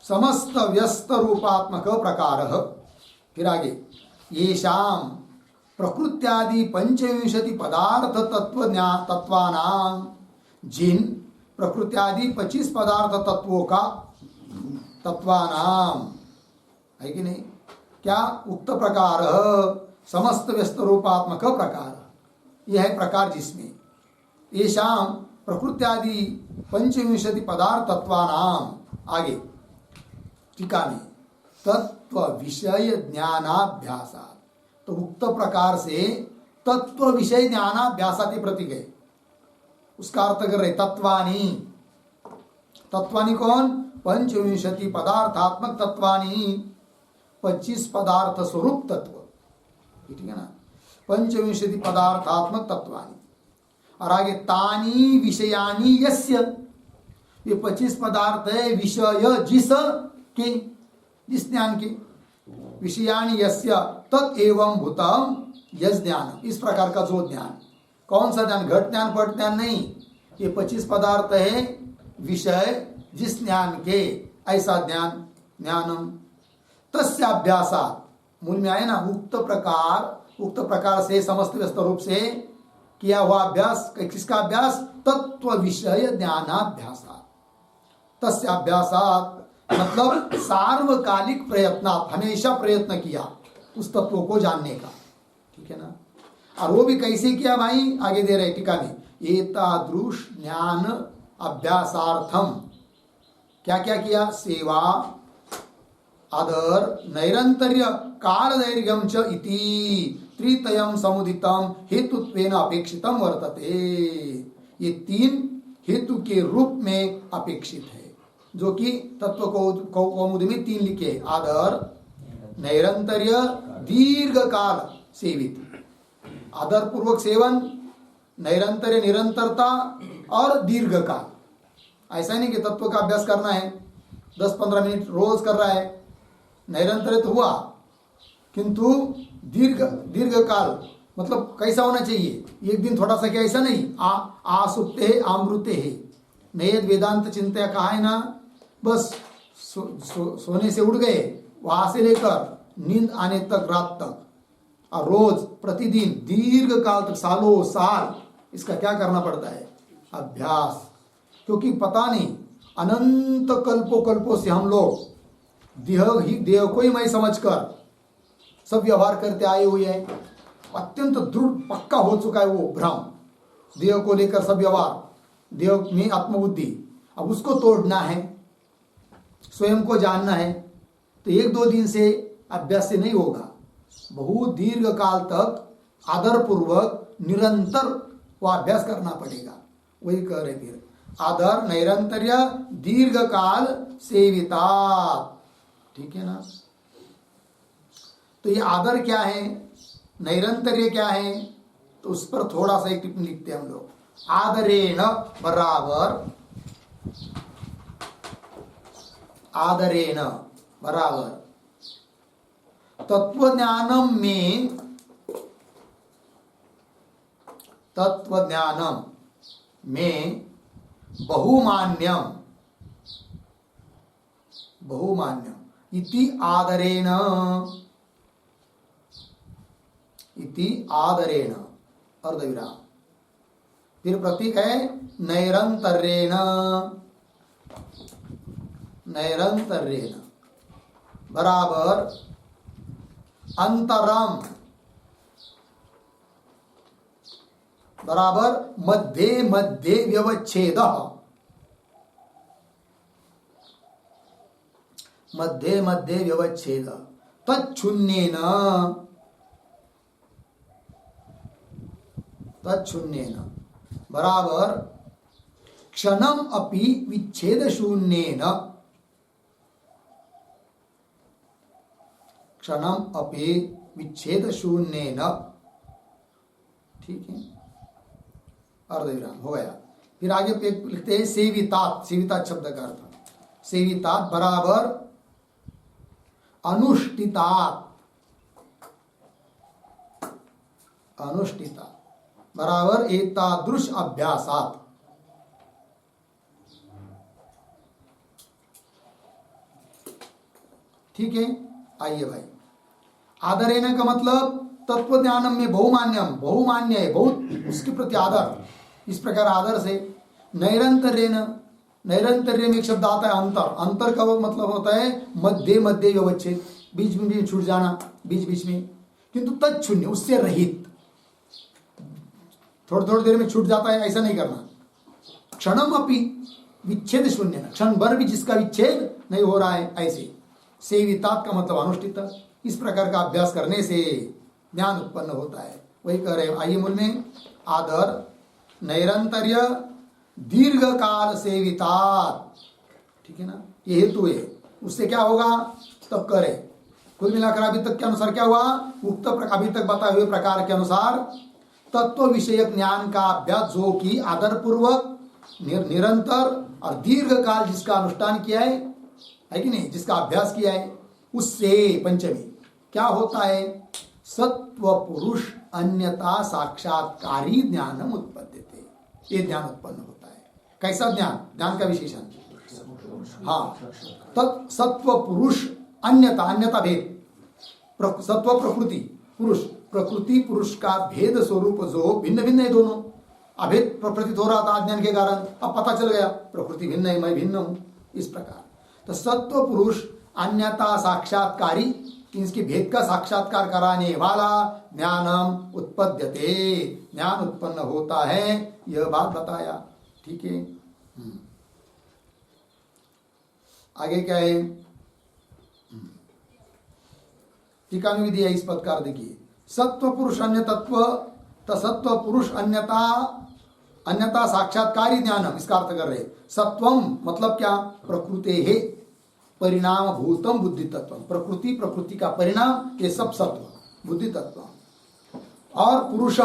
समस्त व्यस्त रूपात्मक प्रकार, फिर आगे येषाम प्रकृत्यादि 25 पदार्थ तत्वानां, जिन प्रकृत्यादि 25 पदार्थ तत्वों का तत्वानाम है कि नहीं, क्या उक्त प्रकार समस्त व्यस्त रूपात्मक प्रकार, यह है प्रकार जिसमें येषाम प्रकृत्यादि 25 पदार्थ तत्वानाम, आगे टीका में तत्व विषय ज्ञानाभ्यासा, तो उक्त प्रकार से तत्व विषय ज्ञानाभ्यासाति प्रतीक है, उसका अर्थ कर रहे तत्वानी। तत्वानी कौन? 25 पदार्थात्मक तत्वानी, 25 पदार्थ स्वरूप तत्व, ठीक है ना, 25 पदार्थात्मक तत्वानी। और आगे तानी विषयानी यस्य, ये 25 पदार्थ है विषय जिस के, जिस ज्ञान के, विषयानी यस्य तत् एवं भूतम यस ज्ञान, इस प्रकार का जो ज्ञान, कौन सा ज्ञान? घट ज्ञान पट ज्ञान नहीं, ये 25 पदार्थ है विषय जिस ज्ञान के, ऐसा ज्ञान, ज्ञानम तस्याभ्यासात्, मूल में आए ना, उक्त प्रकार से समस्त व्यस्त रूप से किया हुआ अभ्यास, किसका अभ्यास? तत्व विषय ज्ञानाभ्यासात्, तस्याभ्यासात् मतलब सार्वकालिक प्रयत्नात्, हमेशा प्रयत्न किया उस तत्व को जानने का, ठीक है ना। और वो भी कैसे किया भाई, आगे दे रहे टीका में, एतादृश ज्ञान अभ्यासार्थम, क्या क्या किया? सेवा, आदर, नैरंतर्य, काल दैर्घ्यम च इति त्रितयम समुदितम हेतुत्वेन अपेक्षितम वर्तते, ये 3 हेतु के रूप में अपेक्षित है, जो कि तत्व कौमुदी में 3 लिखे, आदर, नैरंतर्य, दीर्घ काल सेवित, आदर पूर्वक सेवन, नैरंतर्य निरंतरता, और दीर्घ काल। ऐसा नहीं कि तत्व का अभ्यास करना है 10-15 मिनट रोज कर रहा है, नैरंतर्य तो हुआ, किंतु दीर्घ काल मतलब कैसा होना चाहिए? एक दिन थोड़ा सा क्या, ऐसा नहीं, आ सुप्ते है आमृते है, नयद वेदांत चिंता कहा है ना, बस सोने से उठ गए, वहां से लेकर नींद आने तक, रात तक, और रोज प्रतिदिन दीर्घ काल तक, सालों साल, इसका क्या करना पड़ता है? अभ्यास। क्योंकि पता नहीं अनंत कल्पों से हम लोग देह को ही मैं समझकर सब व्यवहार करते आए हुए हैं, अत्यंत दृढ़ पक्का हो चुका है वो भ्रम, देह को लेकर सब व्यवहार, देह में आत्मबुद्धि, अब उसको तोड़ना है, स्वयं को जानना है, तो 1-2 दिन से अभ्यास से नहीं होगा, बहुत दीर्घ काल तक आदर पूर्वक निरंतर वो अभ्यास करना पड़ेगा। वही कह रहे फिर, आदर, नैरंतर्य, दीर्घ काल सेविता, ठीक है ना। तो ये आदर क्या है, नैरंतर्य क्या है, तो उस पर थोड़ा सा एक टिप्पणी लिखते हैं हम लोग। आदरेण बराबर, आदरेण बराबर तत्वज्ञानम में बहुमान्यम इति आदरेण अर्धविराम, फिर प्रतीक है नैरंतर्येण बराबर अंतरम बराबर मध्ये व्यवच्छेद, मध्ये व्यवच्छेद, तच्छून्येन बराबर क्षणम अपि विच्छेद शून्येन, क्षणम अपि विच्छेद शून्येन, ठीक है, अर्धविराम हो गया। फिर आगे पे लिखते हैं सेवितात, सेवितात शब्द का अर्थ, सेवितात बराबर अनुष्ठितात, अनुष्ठिता बराबर एतादृश अभ्यासात। ठीक है, आइए भाई, आदरेण का मतलब तत्व ज्ञानम में बहुमान्यम, बहुमान्य है, बहुत उसके प्रति आदर, इस प्रकार आदर से। नैरंतर्येण, नैरंतर्य में एक शब्द आता है अंतर, अंतर का मतलब होता है मध्य मध्य व्यवच्छेद, बीच में भी छूट जाना, बीच बीच में, किंतु तत्शून्य, उससे रहित, थोड़ी थोड़ी देर में छूट जाता है, ऐसा नहीं करना। क्षणम अपि विच्छेद शून्य, क्षण भर भी जिसका विच्छेद नहीं हो रहा है, ऐसे। सेवितात का मतलब अनुष्ठित, इस प्रकार का अभ्यास करने से ज्ञान उत्पन्न होता है, वही कह रहे हैं। आइए मूल में, आदर नैरंतर्य दीर्घ काल सेवितात, ठीक है ना, ये हेतु है, उससे क्या होगा तब करे। कुल मिलाकर अभी तक के अनुसार क्या हुआ, उक्त अभी तक बताए हुए प्रकार के अनुसार तत्व विषयक ज्ञान का अभ्यास जो कि आदर पूर्वक निरंतर और दीर्घ काल जिसका अनुष्ठान किया है कि नहीं, जिसका अभ्यास किया है, उससे पंचमी क्या होता है, सत्व पुरुष अन्यता साक्षात्कारी ज्ञानम उत्पद्यते, ये ज्ञान उत्पन्न होता है। कैसा ज्ञान, ज्ञान का विशेषण, हाँ, तत् सत्व पुरुष अन्यता, अन्यता भेद, सत्व प्रकृति पुरुष, प्रकृति पुरुष का भेद स्वरूप जो भिन्न भिन्न है, दोनों अभेद प्रतीत हो रहा था अज्ञान के कारण, अब पता चल गया प्रकृति भिन्न है, मैं भिन्न हूं, इस प्रकार। तो सत्व पुरुष अन्यता साक्षात्कारी, इसके भेद का साक्षात्कार कराने वाला ज्ञानम उत्पद्यते, ज्ञान उत्पन्न होता है, यह बात बताया। ठीक है, आगे क्या है, टीका में भी दिया इस पद का, देखिए, सत्व पुरुष अन्य तत्व, सत्व पुरुष अन्यता, अन्यता साक्षात्कारी ज्ञानम, इसका अर्थ कर रहे। सत्वम मतलब क्या, प्रकृते है परिणाम भूतम बुद्धि तत्व, प्रकृति, प्रकृति का परिणाम, ये सब सत्व बुद्धि तत्व। और पुरुष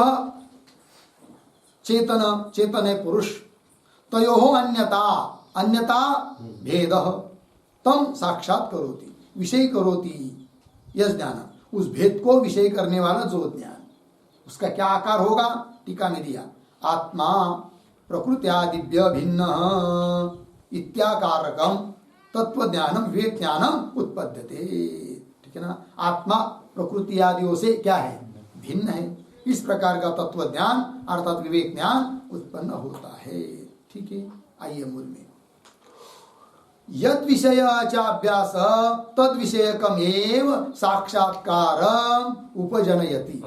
चेतन, चेतन है पुरुष, तयो अन्यता, अन्यता भेद, तम साक्षात करोति, विषय करोति यस ज्ञान, उस भेद को विषय करने वाला जो ज्ञान, उसका क्या आकार होगा, टीका में दिया, आत्मा प्रकृत्यादिभ्य भिन्न इत्याकारकम तत्व ज्ञानम विवेक ज्ञानम उत्पद्यते। ठीक है ना, आत्मा प्रकृति आदियों से क्या है, भिन्न है, इस प्रकार का तत्व ज्ञान अर्थात विवेक ज्ञान उत्पन्न होता है। ठीक है, आइए मूल में, यद विषय अभ्यास तद विषयकम एव साक्षात्कार उपजनयति,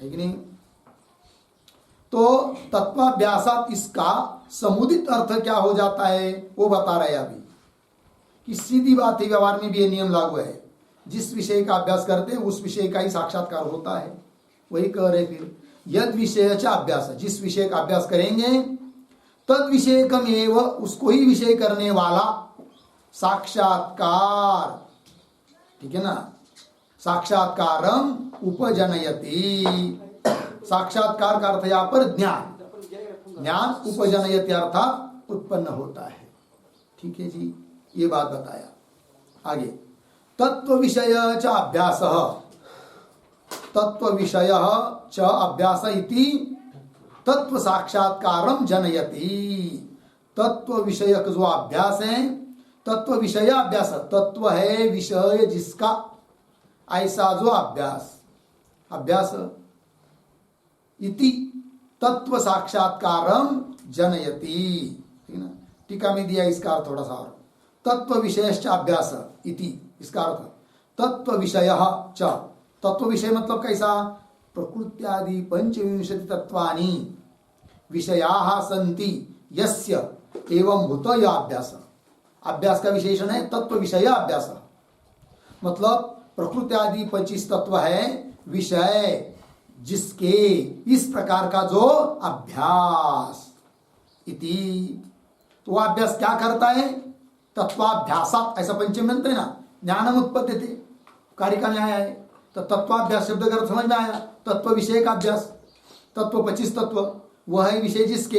है कि नहीं। तो तत्वाभ्यासात इसका समुदित अर्थ क्या हो जाता है वो बता रहे हैं अभी, कि सीधी बात है, व्यवहार में भी ये नियम लागू है, जिस विषय का अभ्यास करते हैं उस विषय का ही साक्षात्कार होता है। वही कह रहे फिर, यद विषय अभ्यास, जिस विषय का अभ्यास करेंगे, तद विषयकम एव, उसको ही विषय करने वाला साक्षात्कार, ठीक है ना, साक्षात्कारम उपजनयति, साक्षात्कार का अर्थ यहाँ पर ज्ञान, ज्ञान उपजनयति अर्थात उत्पन्न होता है। ठीक है जी, ये बात बताया। आगे, तत्व विषय च अभ्यास, तत्व विषय च अभ्यास इति तत्व साक्षात्कारम जनयति, तत्व विषयक जो अभ्यास है, तत्व विषय अभ्यास, तत्व है विषय जिसका, ऐसा जो अभ्यास, अभ्यास इति तत्व साक्षात्कारम जनयति। ठीक है ना, टीका में दिया इसका अर्थ थोड़ा सा और, तत्व विषयश्च अभ्यास इति, इसका अर्थ तत्व विषय च, तत्व विषय मतलब कैसा, प्रकृत्यादि पंचविंशति तत्वानि विषयाः सन्ति यस्य एवं भूत यह अभ्यास, अभ्यास का विशेषण है तत्व विषय अभ्यास, मतलब प्रकृति आदि 25 तत्व है, विषय जिसके, इस प्रकार का जो अभ्यास, इति तो वह अभ्यास क्या करता है? तत्वाभ्यासात, ऐसा पंचम बनते है ना, ज्ञानम उत्पद्यते, कार्य का न्याय है। तो तत्वाभ्यास शब्द का समझ में आया, तत्व विषय का अभ्यास, तत्व 25 तत्व वह है विषय जिसके,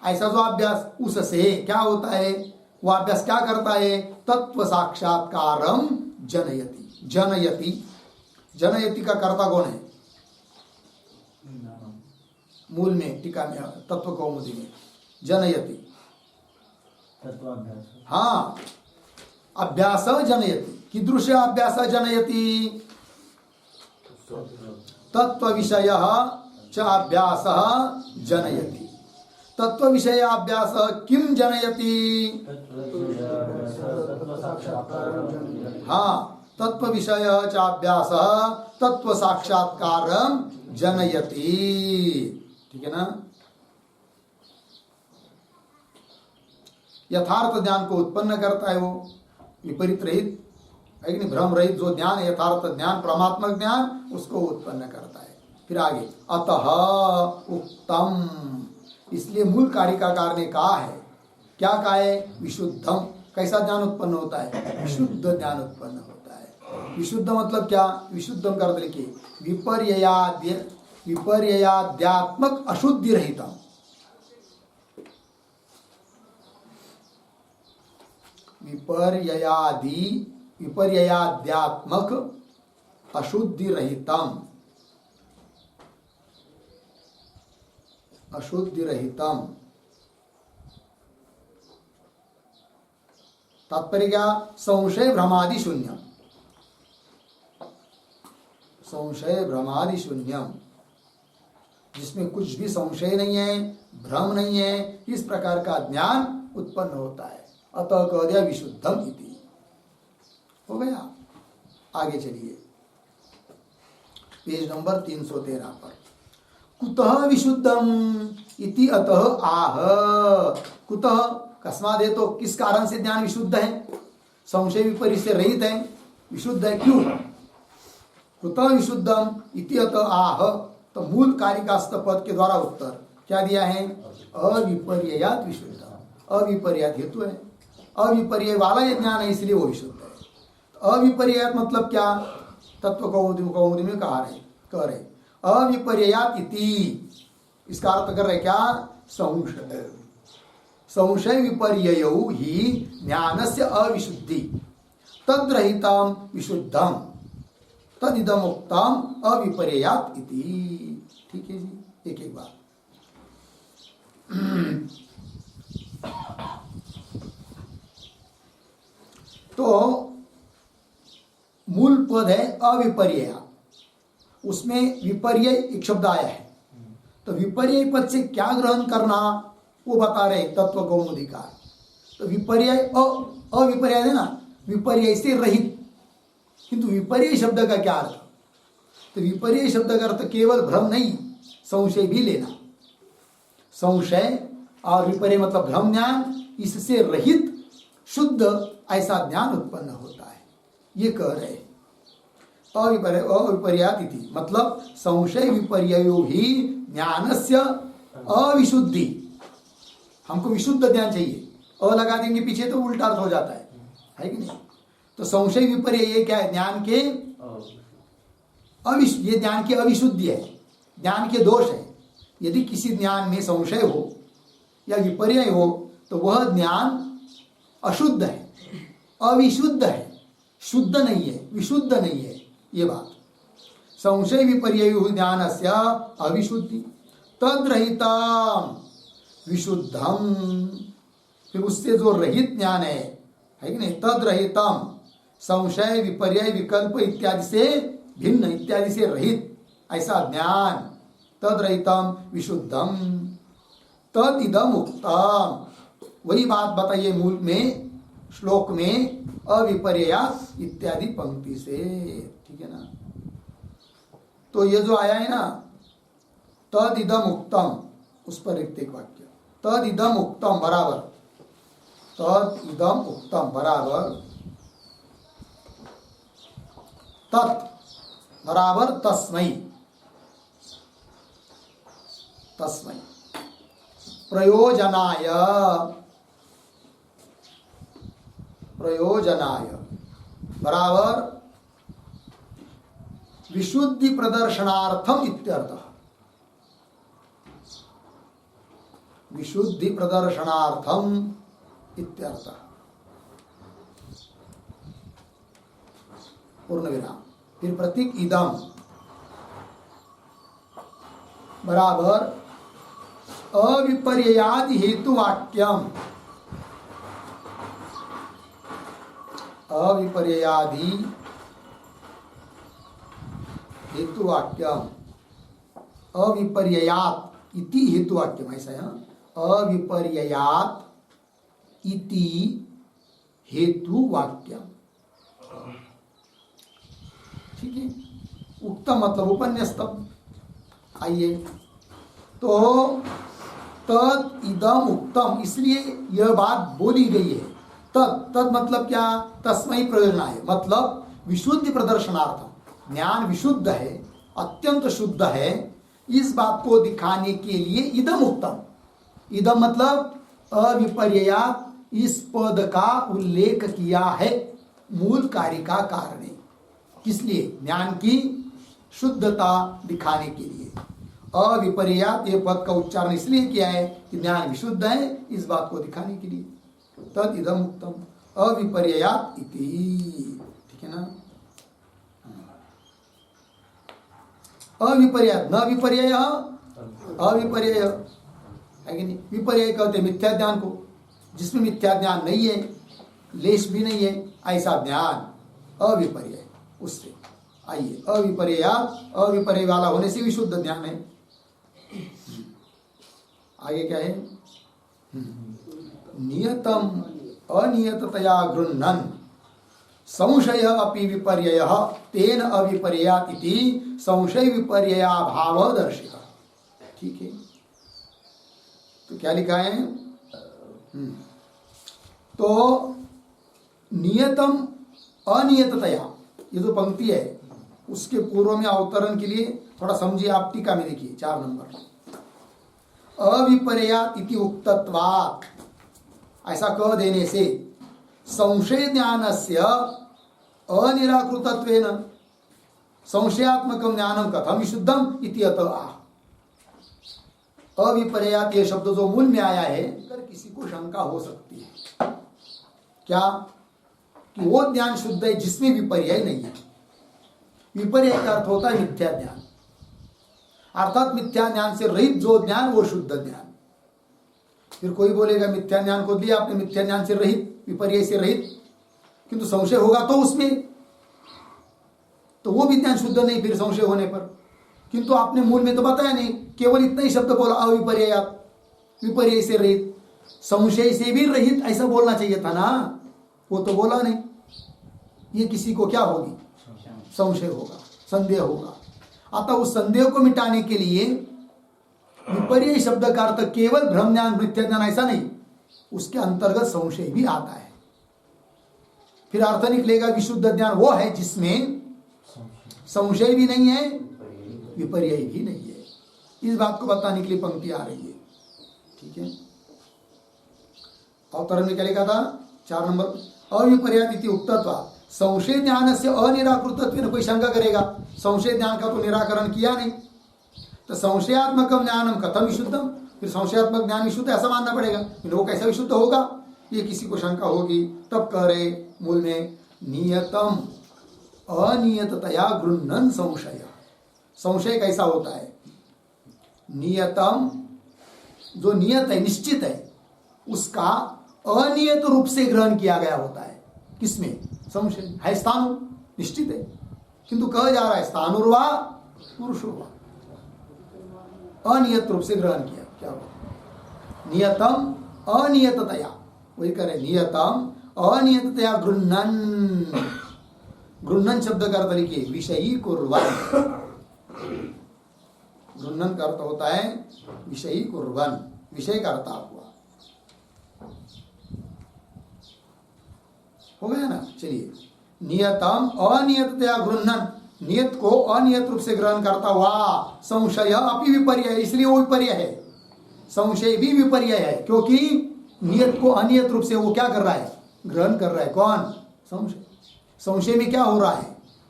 ऐसा जो अभ्यास उससे क्या होता है? वह अभ्यास क्या करता है? तत्व साक्षात्कारम जनयति। जनयति, जनयति का कर्ता कौन है? मूल में टीका में तत्व कौमुदी में जनयति, तत्वाभ्यास। हाँ, अभ्यास जनयति। कीदृश अभ्यास जनयति? तत्व विषय च अभ्यास जनयति। तत्व विषय अभ्यास किम जनयति? हाँ, तत्व विषय च अभ्यास तत्व साक्षात्कार जनयति। ठीक है ना? यथार्थ ज्ञान को उत्पन्न करता है, वो विपरीत रहित है कि नहीं, भ्रम रहित जो ज्ञान है, यथार्थ ज्ञान, परमात्मक ज्ञान, उसको उत्पन्न करता है। फिर आगे अतः उक्तम, इसलिए मूल कारिकाकार ने कहा है, क्या कहा है? विशुद्धम। कैसा ज्ञान उत्पन्न होता है? विशुद्ध ज्ञान उत्पन्न होता है। विशुद्ध मतलब क्या? विशुद्धम कर लिखिए, विपर्ययाध्यात्मक अशुद्धि रहितम। विपर्ययाध्यात्मक अशुद्धि रहितम, अशुद्धि रहितम। तात्पर्य क्या? संशय भ्रमादि शून्यम, संशय भ्रमादि शून्यम, जिसमें कुछ भी संशय नहीं है, भ्रम नहीं है, इस प्रकार का ज्ञान उत्पन्न होता है। अतः कह दिया विशुद्धम इति। हो गया? आगे चलिए, पेज नंबर 313 पर। कुतः विशुद्धम इति अतः आह। कुतः, कस्मादे, तो किस कारण से ज्ञान विशुद्ध है? संशय विपरीत से रहित है, विशुद्ध है। क्यों? कुतः विशुद्धम इति अतः आह। तो मूल कारिकास्थ पद के द्वारा उत्तर क्या दिया है? अविपर्ययात विशुद्धम। अविपर्ययात हेतु है, अविपर्य वाला ये ज्ञान है, इसलिए वो विशुद्ध है। तो अविपर्ययात मतलब क्या? तत्व कौमुदी में कह रहे अविपर्ययात इति, इसका अर्थ कर रहे क्या? संशय, संशय विपर्ययौ ही ज्ञानस्य अविशुद्धि, तद्रहितम विशुद्धम, तदिदम उक्तम अविपर्ययात इति। ठीक है जी, एक एक बार। तो मूल पद है अविपर्य, उसमें विपर्य एक शब्द आया है। तो विपर्य पद से क्या ग्रहण करना वो बता रहे तत्व कौमुदीकार। तो विपर्य अविपर्य है ना, विपर्य से रहित। किंतु विपर्य शब्द का क्या अर्थ? तो विपर्य शब्द का अर्थ केवल भ्रम नहीं, संशय भी लेना। संशय और विपर्य मतलब भ्रम ज्ञान, इससे रहित शुद्ध ऐसा ज्ञान उत्पन्न होता है, ये कह रहे। अविपर्यात इति मतलब संशय विपर्ययो ही ज्ञानस्य अविशुद्धि। हमको विशुद्ध ज्ञान चाहिए, अ लगा देंगे पीछे तो उल्टा अर्थ हो जाता है कि नहीं? तो संशय विपर्य ये क्या है? ज्ञान के ये ज्ञान की अविशुद्धि है, ज्ञान के दोष है। यदि किसी ज्ञान में संशय हो या विपर्य हो तो वह ज्ञान अशुद्ध है, अविशुद्ध है, शुद्ध नहीं है, विशुद्ध नहीं है, ये बात। संशय विपर्य ज्ञानस्य अविशुद्धि, तद्रहितम विशुद्धम, फिर उससे जो रहित ज्ञान है कि नहीं, तद्रहितम, संशय विपर्य विकल्प इत्यादि से भिन्न, इत्यादि से रहित ऐसा ज्ञान, तद्रहितम विशुद्धम, तदिदम उक्तम। वही बात बताइए मूल में, श्लोक में, अविपर्या इत्यादि पंक्ति से। ठीक है ना? तो ये जो आया है ना, तदिदम उक्तम, उस पर एक वाक्य, तदिदम उक्तम बराबर, तदिदम उक्तम बराबर, तत् बराबर तस्मै, तस्मै प्रयोजनाय, प्रयोजनाय बराबर विशुद्धि प्रदर्शनार्थम इत्यर्थः। विशुद्धि प्रदर्शनार्थम इत्यर्थः। पूर्ण विराम। फिर प्रतीक इदम बराबर अविपर्यादि हेतु वाक्यम। अविपर्यादि हेतु वाक्यम। अविपर्यात इति हेतु वाक्यम ऐसा है। अविपर्यात इति हेतु वाक्यम। ठीक है। उक्तम मतलब उपन्यस्तम। आइए तो तद इदम उक्तम, इसलिए यह बात बोली गई है। तद मतलब क्या? तस्मै प्रयोजनाय, मतलब विशुद्धि प्रदर्शनार्थम। ज्ञान विशुद्ध है, अत्यंत शुद्ध है, इस बात को दिखाने के लिए इदम उक्तम। इदम मतलब अविपर्यात, इस पद का उल्लेख किया है मूल कार्य का कारण है। किस लिए? ज्ञान की शुद्धता दिखाने के लिए। अविपर्यात ये पद का उच्चारण इसलिए किया है कि ज्ञान विशुद्ध है, इस बात को दिखाने के लिए। तद इदम उत्तम अविपर्यात इति। ठीक है ना? अविपर्यात न विपर्यय, अविपर्यय है कि नहीं? विपर्यय कहते मिथ्या ज्ञान को, जिसमें मिथ्या ज्ञान नहीं है, लेश भी नहीं है, ऐसा ज्ञान अविपर्यय। उससे आइए अविपर्यात, अविपर्यय वाला होने से विशुद्ध ज्ञान है। आगे क्या है? नियतम अनियततया गृह्णन् संशय अपि विपर्ययः तेन अविपर्यात् इति संशय विपर्ययाभाव दर्शितः। ठीक है, तो क्या लिखा है? तो नियतम अनियततया, ये जो पंक्ति है उसके पूर्व में अवतरण के लिए थोड़ा समझिए। आप टीका में देखिए 4 नंबर। अविपर्यात इति उक्तत्वात्, ऐसा कह देने से संशय ज्ञानस्य अनिराकृतत्वेन संशयात्मकं ज्ञानं कथम विशुद्धम इति अतः आह। अविपर्यात ये शब्द जो मूल में आया है, अगर किसी को शंका हो सकती है क्या कि वो ज्ञान शुद्ध है जिसमें विपर्य नहीं है। विपर्य का अर्थ होता है मिथ्या ज्ञान, अर्थात मिथ्या ज्ञान से रहित जो ज्ञान वो शुद्ध ज्ञान। फिर कोई बोलेगा मिथ्या ज्ञान को दिया आपने, मिथ्या ज्ञान से रहित, विपर्य से रहित, किंतु संशय होगा तो उसमें, तो वो भी ज्ञान शुद्ध नहीं फिर संशय होने पर। किंतु आपने मूल में तो बताया नहीं, केवल इतना ही शब्द बोला अविपर्यात, विपर्य से रहित, संशय से भी रहित, ऐसा बोलना चाहिए था ना, वो तो बोला नहीं। ये किसी को क्या होगी? संशय होगा, संदेह होगा। अतः उस संदेह को मिटाने के लिए विपर्य शब्द का अर्थ केवल भ्रम ज्ञान, मिथ्या ज्ञान ऐसा नहीं, उसके अंतर्गत संशय भी आता है। फिर अर्थ निकलेगा विशुद्ध ज्ञान वो है जिसमें संशय भी नहीं है, विपर्य भी नहीं है। इस बात को बताने के लिए पंक्ति आ रही है। ठीक है, अवतरण में क्या लिखा था? 4 नंबर। अविपर्यात इति उक्तत्वात् संशय ज्ञान से अनिराकृतत्वेन, कोई शंका करेगा संशय ज्ञान का तो निराकरण किया नहीं, तो संशयात्मक ज्ञानम कथम विशुद्धम, फिर संशयात्मक ज्ञान विशुद्ध ऐसा मानना पड़ेगा, फिर वो कैसा विशुद्ध होगा? ये किसी को शंका होगी, तब कह रहे मूल में नियतम अनियततया गृह्णन् संशय। संशय कैसा होता है? नियतम, जो नियत है, निश्चित है, उसका अनियत रूप से ग्रहण किया गया होता है। किसमें? संशय है, स्थानु निश्चित है, किंतु कहा जा रहा है स्थानुर्वा पुरुषोर्वा, अनियत रूप से ग्रहण किया। क्या हुआ? नियतम अनियततया, वही करे नियतम अनियततया गृह्णन्। गृह्णन् शब्द का अर्थ लिखिए विषयी कुर्वन्। गृह्णन् का अर्थ होता है विषयी कुर्वन्, विषय का अर्थ हुआ। हो गया ना? चलिए, नियतम अनियततया गृह्णन्, नियत को अनियत रूप से ग्रहण करता हुआ, संशय अपि विपर्य, इसलिए वो विपर्य है, संशय भी विपर्य है, क्योंकि नियत को अनियत रूप से वो क्या कर रहा है? ग्रहण कर रहा है कौन? संशय। संशय में क्या हो रहा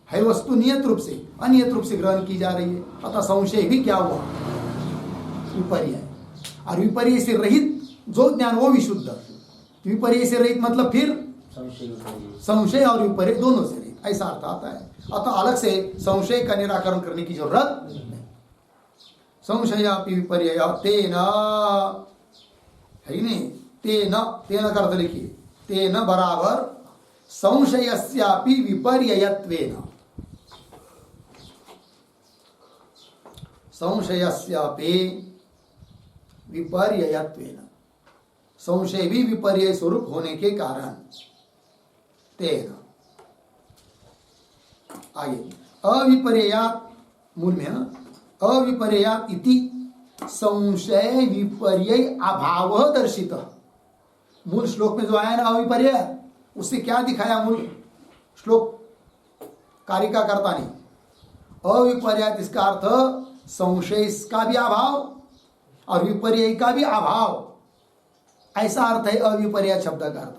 है वस्तु नियत रूप से, अनियत रूप से ग्रहण की जा रही है। अतः संशय भी क्या हुआ? विपर्य। और विपर्य से रहित जो ज्ञान वो विशुद्ध। विपर्य से रहित मतलब फिर संशय और विपर्य दोनों से रहित, ऐसा अर्थ आता है। अतः अलग से संशय का निराकरण करने की जरूरत नहीं। संशयापि विपर्य तेन है नहीं, तेन तेन का अर्थ लिखिए, तेन बराबर संशयस्यापि विपर्ययत्वेन, संशयस्यापि विपर्ययत्वेन, संशय भी विपर्य स्वरूप होने के कारण तेन। आगे अविपर्यात, मूल में अविपर्यात इति संशय विपर्य अभाव दर्शित। मूल श्लोक में जो आया ना अविपर्य, उससे क्या दिखाया मूल श्लोक कारिका कर्ता ने? अविपर्यात इसका अर्थ संशय का भी अभाव और विपर्य का भी अभाव, ऐसा अर्थ है अविपर्यात शब्द का अर्थ।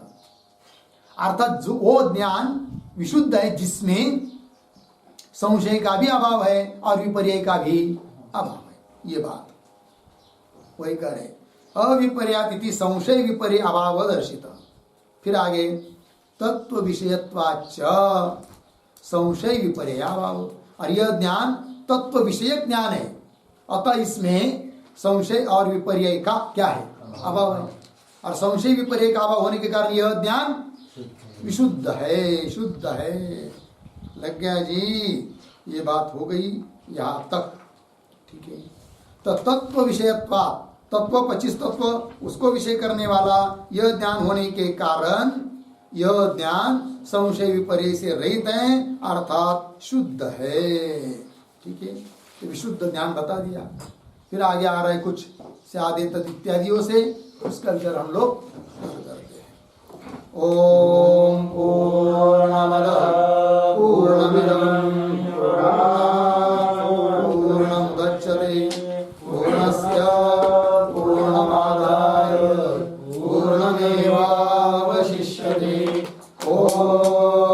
अर्थात जो वो ज्ञान विशुद्ध है जिसमें संशय का भी अभाव है और विपर्य का भी अभाव है, ये बात वही कह रहे। अविपर्यात इति संशय विपर्य अभाव दर्शित। फिर आगे तत्व विषयत्वाच्च संशय विपर्य अभाव, और यह ज्ञान तत्व विषय ज्ञान है, अतः इसमें संशय और विपर्य का क्या है? अभाव है। और संशय विपर्य का अभाव होने के कारण यह ज्ञान विशुद्ध है, शुद्ध है। लग गया जी? ये बात हो गई यहाँ तक, ठीक है। तो तत्व विषयत्वा, तत्व 25 तत्व उसको विषय करने वाला यह ज्ञान होने के कारण यह ज्ञान संशय विपर्य से रहित है, अर्थात शुद्ध है, ठीक है। तो विशुद्ध ज्ञान बता दिया। फिर आगे आ रहे कुछ स्यादे तद इत्यादियों से, उसका विचार हम लोग करते हैं। ओम पूर्णमदः पूर्णमिदं पूर्णमुदच्यते पूर्णस्य पूर्णमादाय पूर्णमेवावशिष्यते। ओम